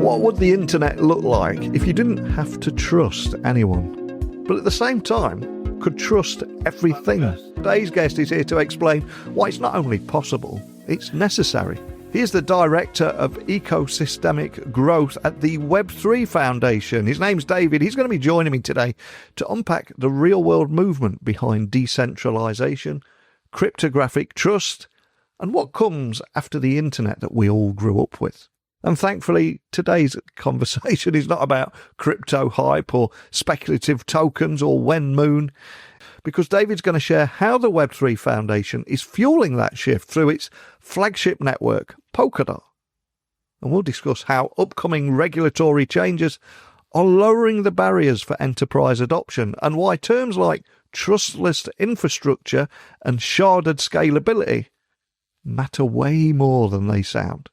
What would the internet look like if you didn't have to trust anyone, but at the same time could trust everything? Today's guest is here to explain why it's not only possible, it's necessary. He is the Director of Ecosystemic Growth at the Web3 Foundation. His name's David. He's going to be joining me today to unpack the real-world movement behind decentralization, cryptographic trust, and what comes after the internet that we all grew up with. And thankfully, today's conversation is not about crypto hype or speculative tokens or when moon, because David's going to share how the Web3 Foundation is fueling that shift through its flagship network, Polkadot. And we'll discuss how upcoming regulatory changes are lowering the barriers for enterprise adoption and why terms like trustless infrastructure and sharded scalability matter way more than they sound.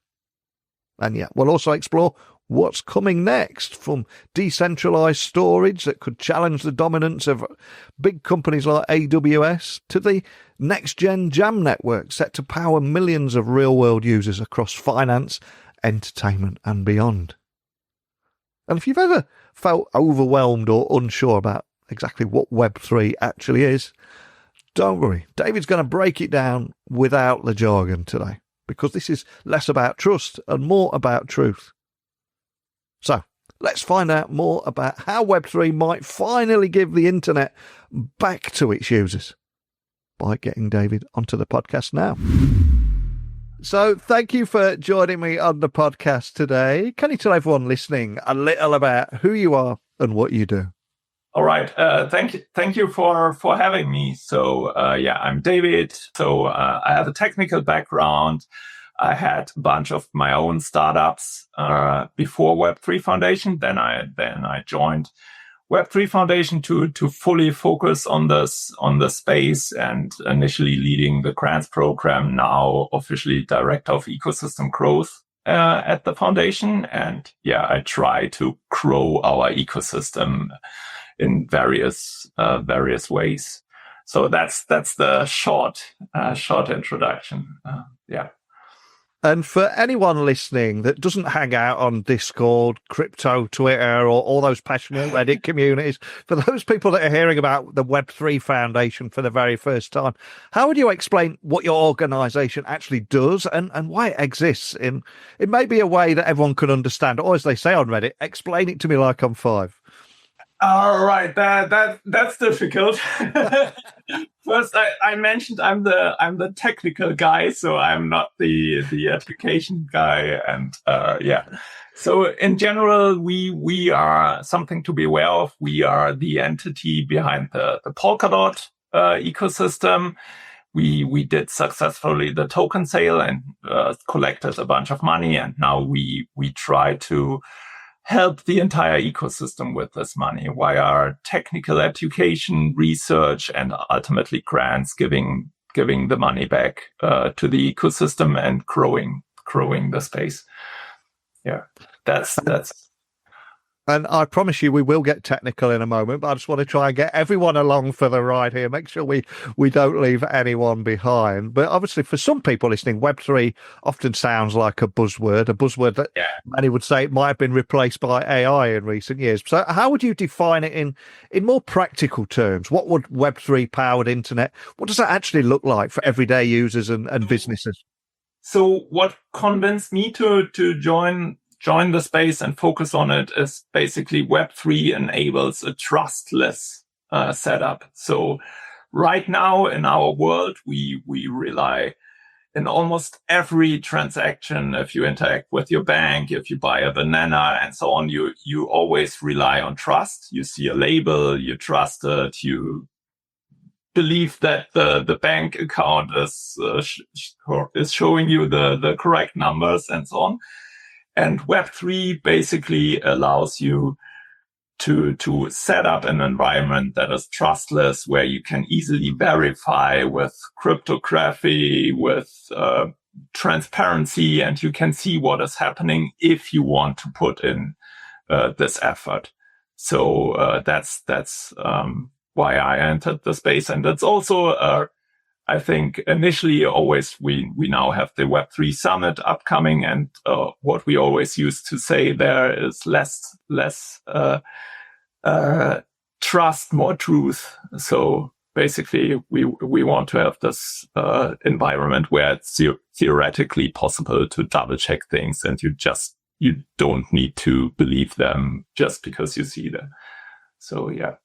And yet, we'll also explore what's coming next, from decentralized storage that could challenge the dominance of big companies like AWS to the next-gen Jam network set to power millions of real-world users across finance, entertainment and beyond. And if you've ever felt overwhelmed or unsure about exactly what Web3 actually is, don't worry, David's going to break it down without the jargon today, because this is less about trust and more about truth. So, let's find out more about how Web3 might finally give the internet back to its users by getting David onto the podcast now. So, thank you for joining me on the podcast today. Can you tell everyone listening a little about who you are and what you do? All right. Thank you for having me. So, I'm David. So, I have a technical background. I had a bunch of my own startups before Web3 Foundation. Then I joined Web3 Foundation to fully focus on the space, and initially leading the grants program. Now officially Director of Ecosystem Growth at the foundation. And I try to grow our ecosystem in various ways. So that's the short introduction. And for anyone listening that doesn't hang out on Discord, crypto, Twitter, or all those passionate Reddit communities, for those people that are hearing about the Web3 Foundation for the very first time, how would you explain what your organization actually does and why it exists in maybe a way that everyone can understand? Or as they say on Reddit, explain it to me like I'm 5. All right, that's difficult. First, I mentioned I'm the technical guy, so I'm not the education guy, and So in general, we are something to be aware of. We are the entity behind the Polkadot ecosystem. We did successfully the token sale and collected a bunch of money, and now we try to help the entire ecosystem with this money via technical education, research, and ultimately grants, giving the money back to the ecosystem and growing the space. Yeah, that's. And I promise you we will get technical in a moment, but I just want to try and get everyone along for the ride here. Make sure we don't leave anyone behind. But obviously for some people listening, Web3 often sounds like a buzzword that many would say it might have been replaced by AI in recent years. So how would you define it in more practical terms? What would Web3 powered internet, what does that actually look like for everyday users and businesses? So what convinced me to join the space and focus on it is basically Web3 enables a trustless setup. So right now in our world, we rely in almost every transaction. If you interact with your bank, if you buy a banana and so on, you always rely on trust. You see a label, you trust it, you believe that the bank account is showing you the correct numbers and so on. And Web3 basically allows you to set up an environment that is trustless, where you can easily verify with cryptography, with transparency, and you can see what is happening if you want to put in this effort. So that's why I entered the space, and it's also I think initially always we now have the Web3 Summit upcoming, and what we always used to say there is less trust, more truth. So basically, we want to have this environment where it's theoretically possible to double check things, and you don't need to believe them just because you see them. So yeah,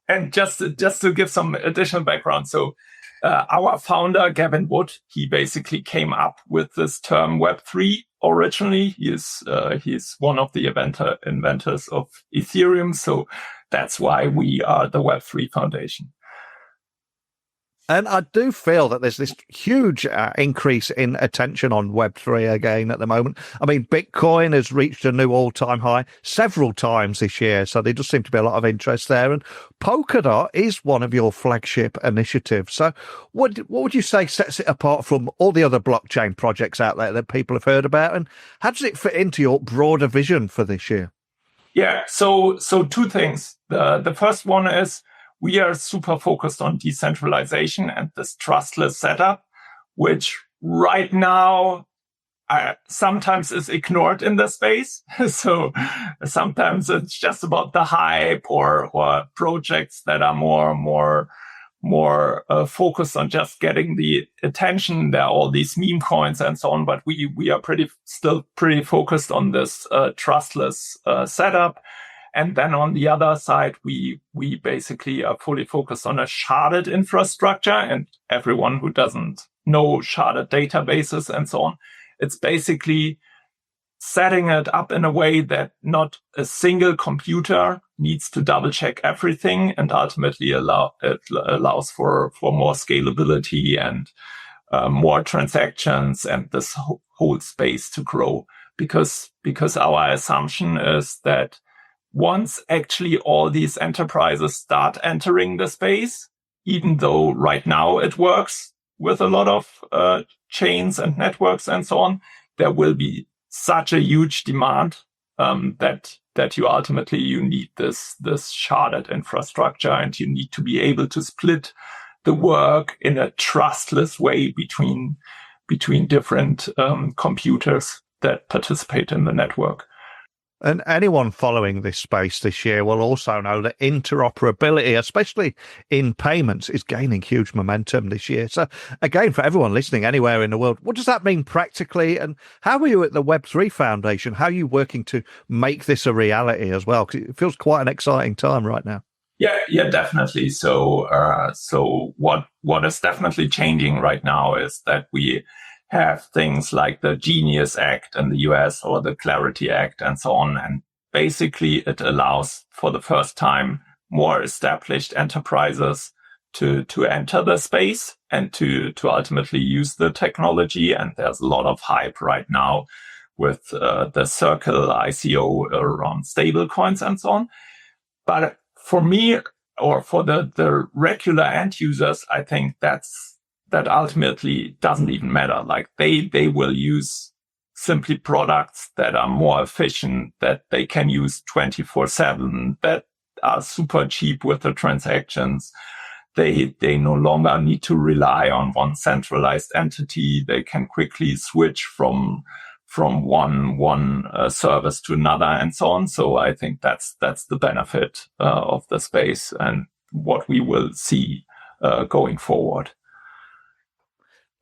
and just to give some additional background, so our founder Gavin Wood, he basically came up with this term Web3 originally. He's one of the inventors of Ethereum, so that's why we are the Web3 Foundation. And I do feel that there's this huge increase in attention on Web3 again at the moment. I mean, Bitcoin has reached a new all-time high several times this year, so there does seem to be a lot of interest there. And Polkadot is one of your flagship initiatives. So what would you say sets it apart from all the other blockchain projects out there that people have heard about? And how does it fit into your broader vision for this year? Yeah, so two things. The first one is we are super focused on decentralization and this trustless setup, which right now sometimes is ignored in the space. So sometimes it's just about the hype or projects that are more focused on just getting the attention. There are all these meme coins and so on, but we are still pretty focused on this trustless setup. And then on the other side, we basically are fully focused on a sharded infrastructure. And everyone who doesn't know sharded databases and so on, it's basically setting it up in a way that not a single computer needs to double check everything, and ultimately allows for more scalability and more transactions and this whole space to grow. Because our assumption is that once actually all these enterprises start entering the space, even though right now it works with a lot of chains and networks and so on, there will be such a huge demand that you ultimately need this sharded infrastructure, and you need to be able to split the work in a trustless way between different computers that participate in the network. And anyone following this space this year will also know that interoperability, especially in payments, is gaining huge momentum this year. So again, for everyone listening anywhere in the world, what does that mean practically? And how are you at the Web3 Foundation? How are you working to make this a reality as well? Because it feels quite an exciting time right now. Yeah, definitely. So what is definitely changing right now is that we have things like the Genius Act in the US or the Clarity Act and so on. And basically it allows for the first time more established enterprises to enter the space and to ultimately use the technology. And there's a lot of hype right now with the Circle ICO around stable coins and so on. But for me, or for the regular end users, I think that ultimately doesn't even matter. Like they will use simply products that are more efficient, that they can use 24/7, that are super cheap with the transactions. They no longer need to rely on one centralized entity. They can quickly switch from one service to another and so on. So I think that's the benefit of the space and what we will see going forward.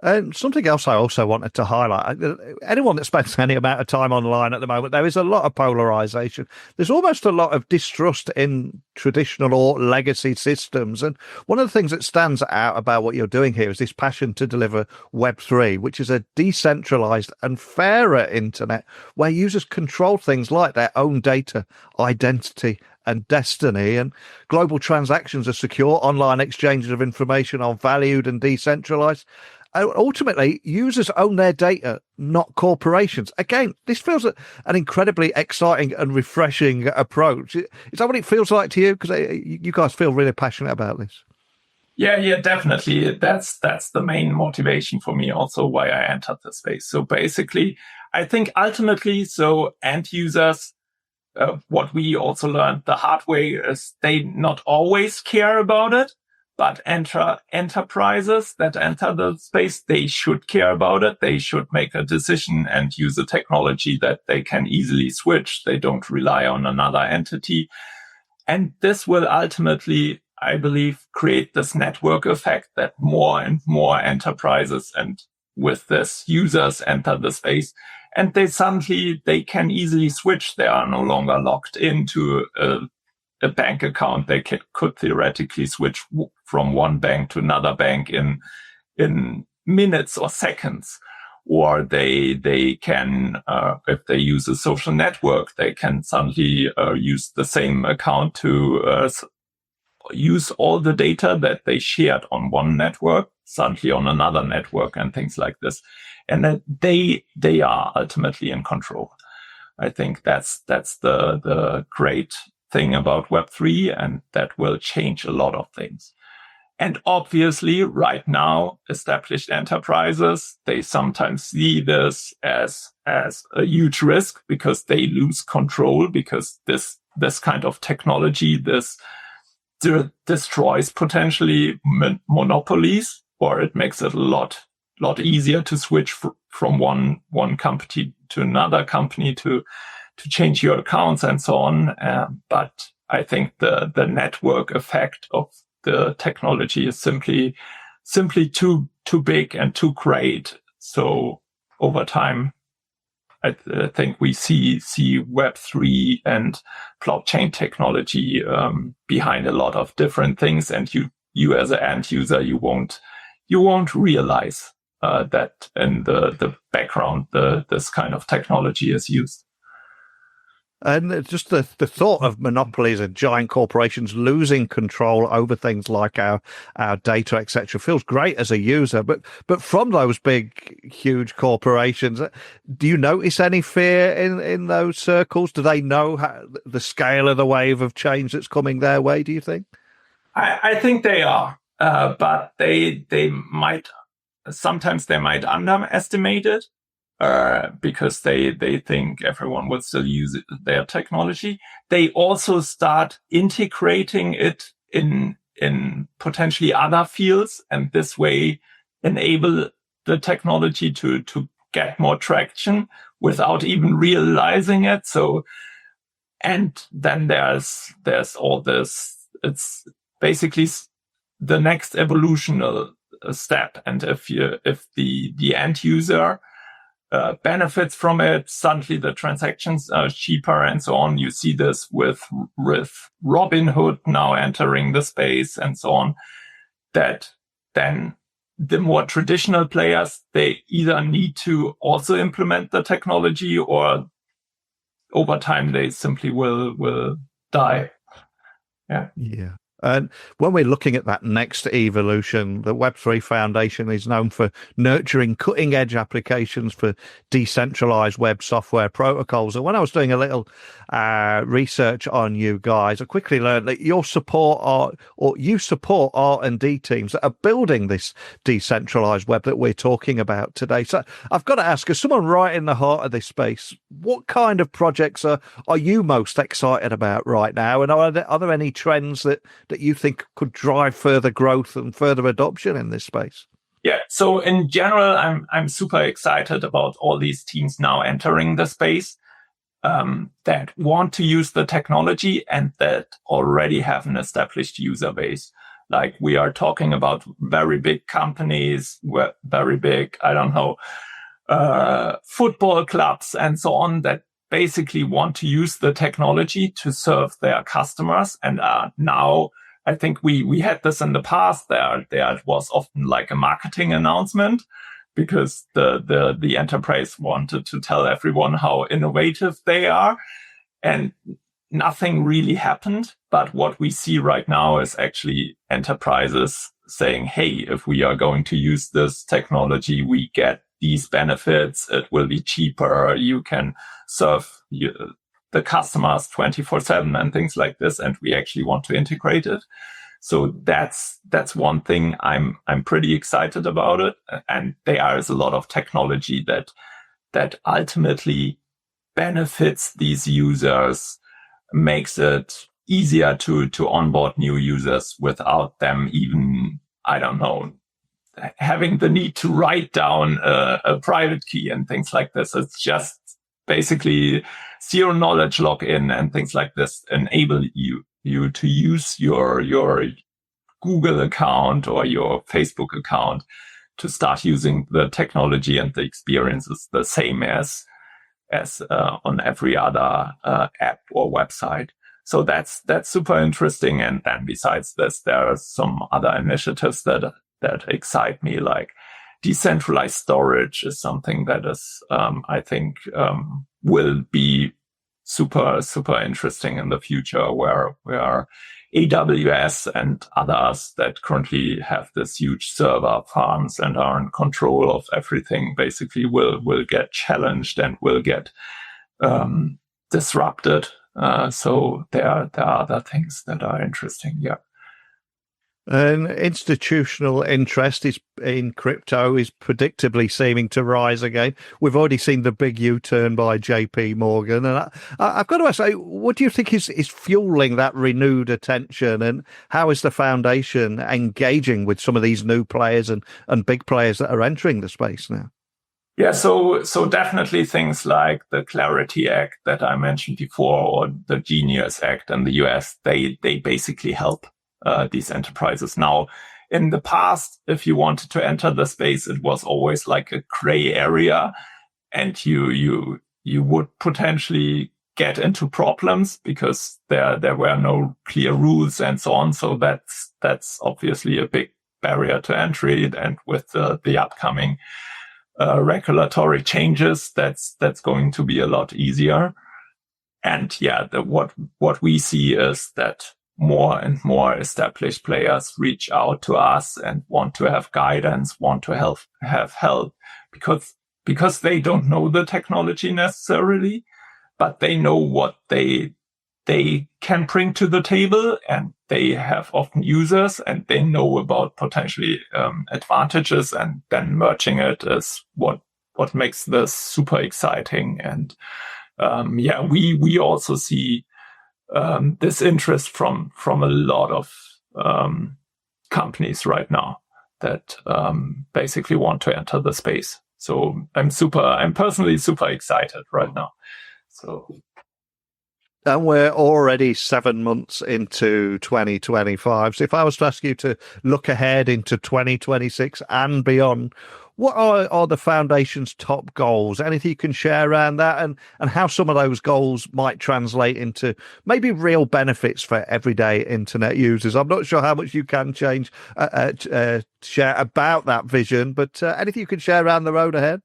And something else I also wanted to highlight, anyone that spends any amount of time online at the moment, there is a lot of polarization. There's almost a lot of distrust in traditional or legacy systems. And one of the things that stands out about what you're doing here is this passion to deliver Web3, which is a decentralized and fairer internet where users control things like their own data, identity, and destiny, and global transactions are secure. Online exchanges of information are valued and decentralized. Ultimately, users own their data, not corporations. Again, this feels an incredibly exciting and refreshing approach. Is that what it feels like to you? Because you guys feel really passionate about this. Yeah, definitely. That's the main motivation for me, also why I entered the space. So basically, I think ultimately, so end users, what we also learned the hard way is they not always care about it. But enterprises that enter the space, they should care about it. They should make a decision and use a technology that they can easily switch. They don't rely on another entity. And this will ultimately, I believe, create this network effect that more and more enterprises and with this users enter the space. And they can easily switch. They are no longer locked into a bank account. They could theoretically switch from one bank to another bank in minutes or seconds. Or they can, if they use a social network, they can suddenly use the same account to use all the data that they shared on one network, suddenly on another network and things like this. And that they are ultimately in control. I think that's the great thing about Web3, and that will change a lot of things. And obviously, right now, established enterprises, they sometimes see this as a huge risk because they lose control, because this kind of technology, destroys potentially monopolies, or it makes it a lot easier to switch from one company to another company to change your accounts and so on. But I think the network effect of the technology is simply too big and too great. So over time, I think we see Web3 and blockchain technology behind a lot of different things, and you as an end user, you won't realize that in the background this kind of technology is used. And just the thought of monopolies and giant corporations losing control over things like our data, etc., feels great as a user. But from those big, huge corporations, do you notice any fear in those circles? Do they know the scale of the wave of change that's coming their way, do you think? I think they are, but they might underestimate it. Because they think everyone will still use their technology. They also start integrating it in potentially other fields, and this way enable the technology to get more traction without even realizing it. So, and then there's all this. It's basically the next evolutional step, and if the end user benefits from it, suddenly the transactions are cheaper and so on. You see this with Robinhood now entering the space and so on, that then the more traditional players, they either need to also implement the technology, or over time they simply will die. Yeah. And when we're looking at that next evolution, the Web3 Foundation is known for nurturing cutting-edge applications for decentralized web software protocols. And when I was doing a little research on you guys, I quickly learned that you support R&D teams that are building this decentralized web that we're talking about today. So I've got to ask, as someone right in the heart of this space, what kind of projects are you most excited about right now? And are there any trends that you think could drive further growth and further adoption in this space? Yeah. So in general, I'm super excited about all these teams now entering the space that want to use the technology and that already have an established user base. Like, we are talking about very big companies, very big, football clubs and so on, that basically want to use the technology to serve their customers. And now, I think we had this in the past. There was often like a marketing announcement, because the enterprise wanted to tell everyone how innovative they are, and nothing really happened. But what we see right now is actually enterprises saying, hey, if we are going to use this technology, we get these benefits. It will be cheaper. You can serve the customers 24/7 and things like this. And we actually want to integrate it. So that's one thing I'm pretty excited about it. And there is a lot of technology that ultimately benefits these users, makes it easier to onboard new users without them even, I don't know, having the need to write down a private key and things like this. It's just basically zero knowledge login and things like this enable you to use your Google account or your Facebook account to start using the technology, and the experience is the same as on every other app or website. So that's super interesting. And then besides this, there are some other initiatives that excite me, like decentralized storage is something that is, I think, will be super interesting in the future, where AWS and others that currently have this huge server farms and are in control of everything basically will get challenged and will get disrupted. So there are other things that are interesting. Yeah. And institutional interest in crypto is predictably seeming to rise again. We've already seen the big U-turn by JP Morgan. And I've got to ask, what do you think is fueling that renewed attention? And how is the foundation engaging with some of these new players and big players that are entering the space now? Yeah, so definitely things like the Clarity Act that I mentioned before, or the Genius Act in the US, they basically help these enterprises. Now, in the past, if you wanted to enter the space, it was always like a gray area, and you would potentially get into problems because there were no clear rules and so on. So that's obviously a big barrier to entry. And with the upcoming regulatory changes, that's going to be a lot easier. And yeah, what we see is that more and more established players reach out to us and want to have guidance, want to have help, because they don't know the technology necessarily, but they know what they can bring to the table, and they have often users, and they know about potentially advantages, and then merging it is what makes this super exciting. And we also see this interest from a lot of companies right now that basically want to enter the space. So I'm personally super excited right now. So. And we're already 7 months into 2025. So if I was to ask you to look ahead into 2026 and beyond, what are the foundation's top goals? Anything you can share around that, and how some of those goals might translate into maybe real benefits for everyday internet users? I'm not sure how much you can share about that vision, but anything you can share around the road ahead?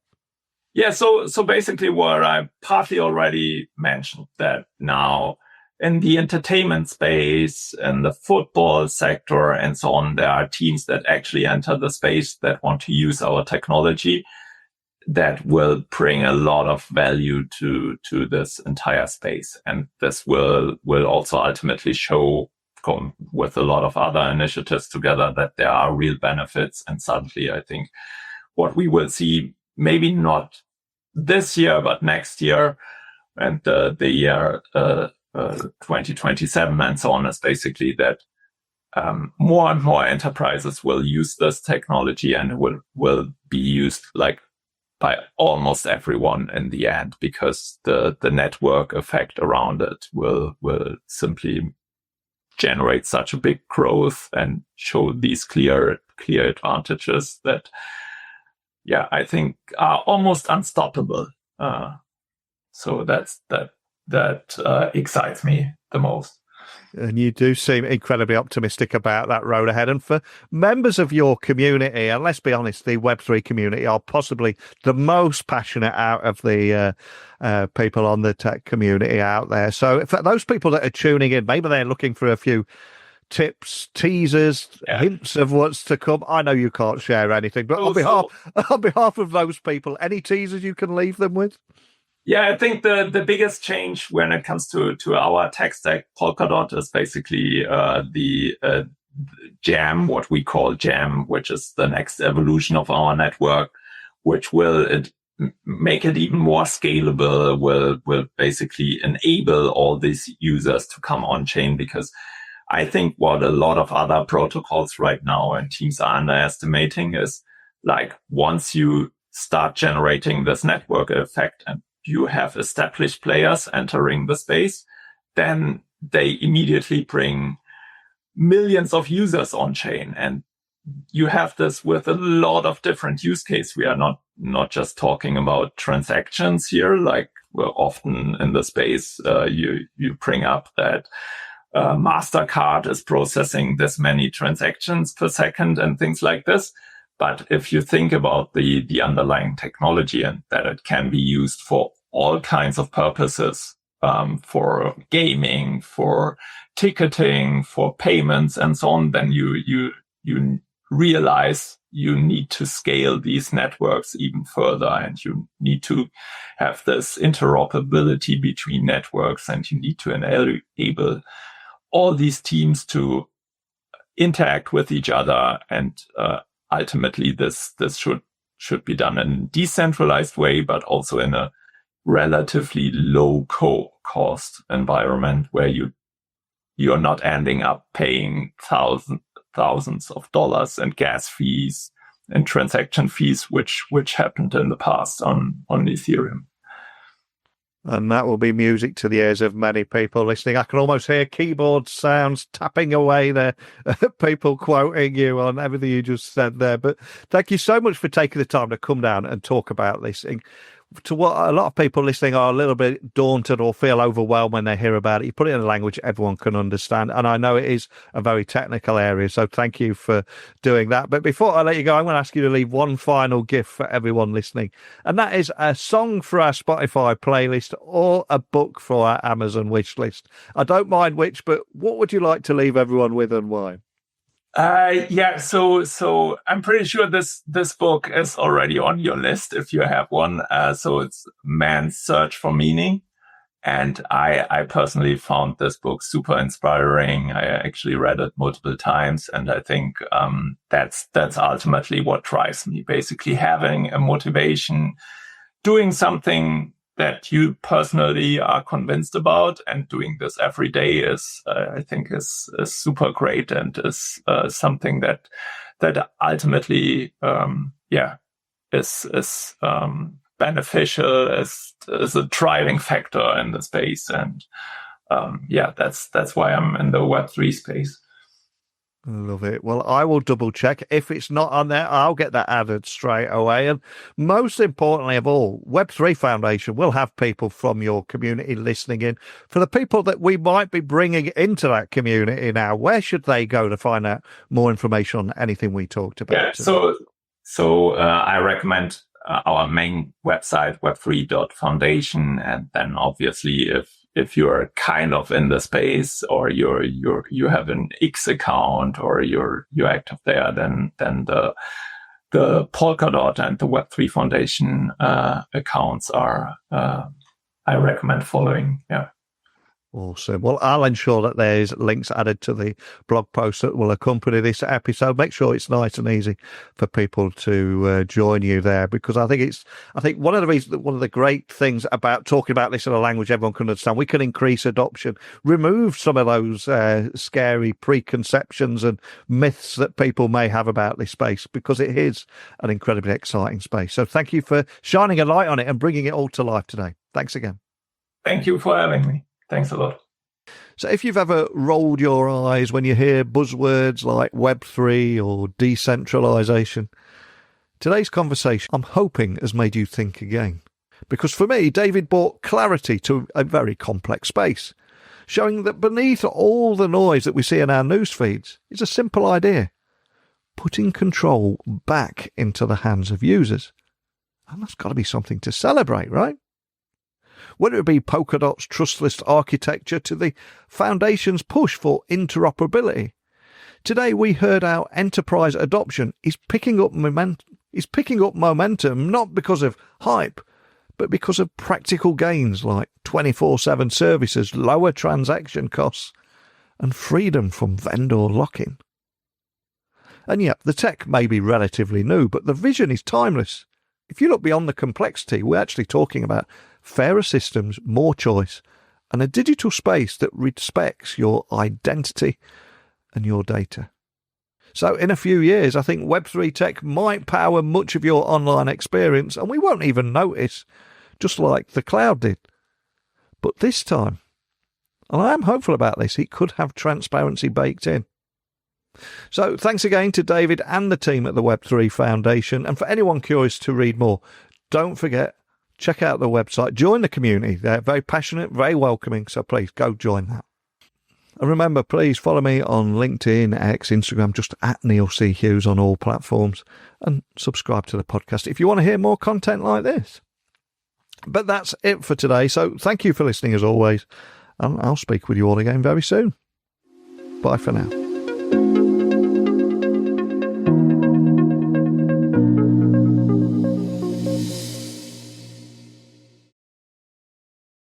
Yeah, so basically what I partly already mentioned, that now in the entertainment space, in the football sector and so on, there are teams that actually enter the space that want to use our technology that will bring a lot of value to this entire space. And this will also ultimately show, with a lot of other initiatives together, that there are real benefits. And suddenly I think what we will see, maybe not this year, but next year and the year 2027 and so on, is basically that more and more enterprises will use this technology, and it will be used like by almost everyone in the end, because the network effect around it will simply generate such a big growth and show these clear advantages that, yeah, I think are almost unstoppable. So that excites me the most. And you do seem incredibly optimistic about that road ahead. And for members of your community, and let's be honest, the Web3 community are possibly the most passionate out of the people on the tech community out there. So for those people that are tuning in, maybe they're looking for a few tips, teasers, hints of what's to come. I know you can't share anything, but on behalf of those people, any teasers you can leave them with? Yeah, I think the biggest change when it comes to our tech stack, Polkadot, is basically the Jam, what we call Jam, which is the next evolution of our network, which will make it even more scalable, will basically enable all these users to come on chain, because I think what a lot of other protocols right now and teams are underestimating is, like, once you start generating this network effect and you have established players entering the space, then they immediately bring millions of users on chain. And you have this with a lot of different use cases. We are not just talking about transactions here, like we're often in the space, you bring up that MasterCard is processing this many transactions per second and things like this. But if you think about the underlying technology and that it can be used for all kinds of purposes, for gaming, for ticketing, for payments, and so on, then you realize you need to scale these networks even further, and you need to have this interoperability between networks, and you need to enable all these teams to interact with each other. And ultimately, this should be done in a decentralized way, but also in a relatively low cost environment where you're not ending up paying thousands of dollars and gas fees and transaction fees, which happened in the past on Ethereum. And that will be music to the ears of many people listening. I can almost hear keyboard sounds tapping away there, people quoting you on everything you just said there. But thank you so much for taking the time to come down and talk about this. To what a lot of people listening are a little bit daunted or feel overwhelmed when they hear about it, you put it in a language everyone can understand. And I know it is a very technical area, so thank you for doing that. But before I let you go, I'm going to ask you to leave one final gift for everyone listening. And that is a song for our Spotify playlist or a book for our Amazon wish list. I don't mind which, but what would you like to leave everyone with and why? So I'm pretty sure this book is already on your list if you have one. So it's Man's Search for Meaning. And I personally found this book super inspiring. I actually read it multiple times, and I think, that's ultimately what drives me, basically having a motivation, doing something that you personally are convinced about, and doing this every day is, I think, is super great, and is something that ultimately, is beneficial, is a driving factor in the space, and that's why I'm in the Web3 space. Love it. Well, I will double check. If it's not on there, I'll get that added straight away. And most importantly of all, Web3 Foundation will have people from your community listening in. For the people that we might be bringing into that community now, where should they go to find out more information on anything we talked about? Yeah, so I recommend our main website, web3.foundation, and then obviously if you're kind of in the space, or you have an X account, or you're active there, then the Polkadot and the Web3 Foundation accounts are, I recommend following. Yeah. Awesome. Well, I'll ensure that there's links added to the blog post that will accompany this episode. Make sure it's nice and easy for people to join you there, because I think one of the great things about talking about this in a language everyone can understand, we can increase adoption, remove some of those scary preconceptions and myths that people may have about this space, because it is an incredibly exciting space. So thank you for shining a light on it and bringing it all to life today. Thanks again. Thank you for having me. Thanks a lot. So if you've ever rolled your eyes when you hear buzzwords like Web3 or decentralization, today's conversation, I'm hoping, has made you think again. Because for me, David brought clarity to a very complex space, showing that beneath all the noise that we see in our news feeds is a simple idea: putting control back into the hands of users. And that's got to be something to celebrate, right? Whether it be Polkadot's trustless architecture to the Foundation's push for interoperability. Today we heard how enterprise adoption is picking up momentum not because of hype, but because of practical gains like 24/7 services, lower transaction costs, and freedom from vendor lock-in. And yet the tech may be relatively new, but the vision is timeless. If you look beyond the complexity, we're actually talking about fairer systems, more choice, and a digital space that respects your identity and your data. So in a few years, I think Web3 tech might power much of your online experience, and we won't even notice, just like the cloud did. But this time, and I am hopeful about this, it could have transparency baked in. So thanks again to David and the team at the Web3 Foundation. And for anyone curious to read more, don't forget, check out the website, join the community. They're very passionate, very welcoming. So please go join that. And remember, please follow me on LinkedIn, X, Instagram, just at Neil C. Hughes on all platforms, and subscribe to the podcast if you want to hear more content like this. But that's it for today. So thank you for listening as always. And I'll speak with you all again very soon. Bye for now.